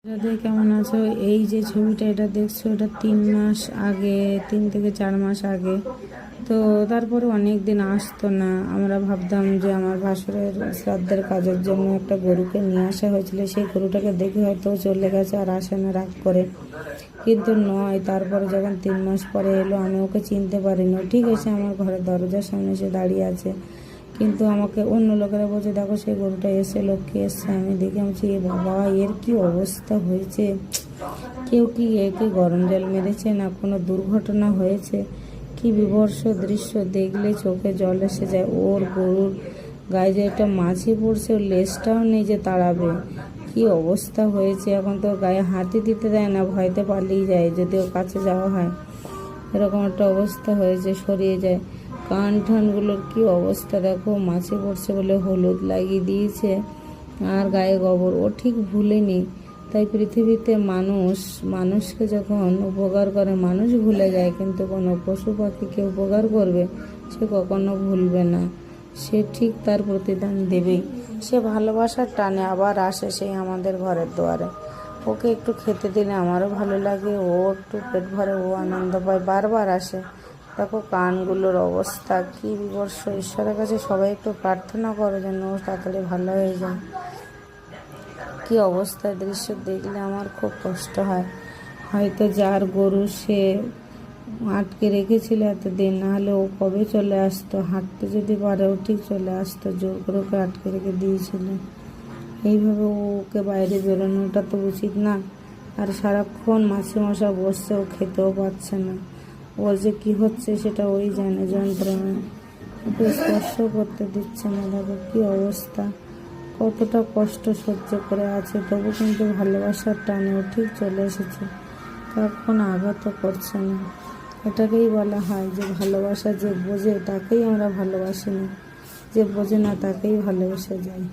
দাদা কেমন আছো? এই যে ছবিটা এটা দেখছো, এটা 3 মাস আগে, 3 থেকে 4 মাস আগে। তো তারপরে অনেক দিন আসতো না। আমরা ভাবতাম যে আমার ভাসুরের শ্রাদ্ধের কাজের জন্য একটা গরুকে নিয়ে আসা হয়েছিল, সেই গরুটাকে দেখে হয়তো চলে গেছে আর আসে না, রাগ করে। কিন্তু নয়, তারপরে যখন 3 মাস পরে এলো আমি ওকে চিনতে পারিনি। ঠিক আছে, আমার ঘরের দরজার সামনে এসে দাঁড়িয়ে আছে, কিন্তু আমাকে অন্য লোকেরা বলছে দেখো সেই গরুটা এসে, লোককে এসছে। আমি দেখে আমি এ বাবা, এর কি অবস্থা হয়েছে! কেউ কি একে গরম জল মেরেছে, না কোনো দুর্ঘটনা হয়েছে? কি বিভৎস দৃশ্য, দেখলে চোখে জল এসে যায়। ওর গরুর গায়ে যে একটা মাছি পড়ছে, ওর লেজটাও নেই যে তাড়াবে। কি অবস্থা হয়েছে! এখন তো গায়ে হাতই দিতে দেয় না, ভয়তে পালিয়ে যায় যদি ওর কাছে যাওয়া হয়। এরকম একটা অবস্থা হয়েছে, সরিয়ে যায়। কান ঠানগুলোর কি অবস্থা দেখো, মাছি পড়ছে বলে হলুদ লাগিয়ে দিয়েছে আর গায়ে গোবর। ও ঠিক ভুলেনি। তাই পৃথিবীতে মানুষকে যখন উপকার করে মানুষ ভুলে যায়, কিন্তু কোনো পশু পাখিকে উপকার করবে সে কখনো ভুলবে না। সে ঠিক তার প্রতিদান দেবেই। সে ভালোবাসার টানে আবার আসে সেই আমাদের ঘরের দুয়ারে। ওকে একটু খেতে দিলে আমারও ভালো লাগে, ও একটু পেট ভরে, ও আনন্দ পায়, বারবার আসে। দেখো কানগুলোর অবস্থা কি বিভৎস! ঈশ্বরের কাছে সবাই একটু প্রার্থনা করো যেন ও তাড়াতাড়ি ভালো হয়ে যায়। কি অবস্থায় দৃশ্য দেখলে আমার খুব কষ্ট হয়। হয়তো যার গরু সে আটকে রেখেছিল এতদিন, নাহলে ও কবে চলে আসতো। হাঁটতে যদি পারেও ঠিক চলে আসতো, জোর করে ওকে আটকে রেখে দিয়েছিল। এইভাবে ওকে বাইরে বেরোনোটা তো উচিত না। আর সারাক্ষণ মাছি মশা বসছে, ও খেতেও পাচ্ছে না। ওর যে কি হচ্ছে সেটা ওই জানে, যন্ত্রণা। ওকে স্পর্শ করতে দিচ্ছে না। দেখো কি অবস্থা, কতটা কষ্ট সহ্য করে আছে, তবু কিন্তু ভালোবাসার টানে ও ঠিক চলে এসেছে। তার কোনো আঘাতও করছে না। এটাকেই বলা হয় যে ভালোবাসা যে বোঝে তাকেই আমরা ভালোবাসি না, যে বোঝে না তাকেই ভালোবেসে যাই।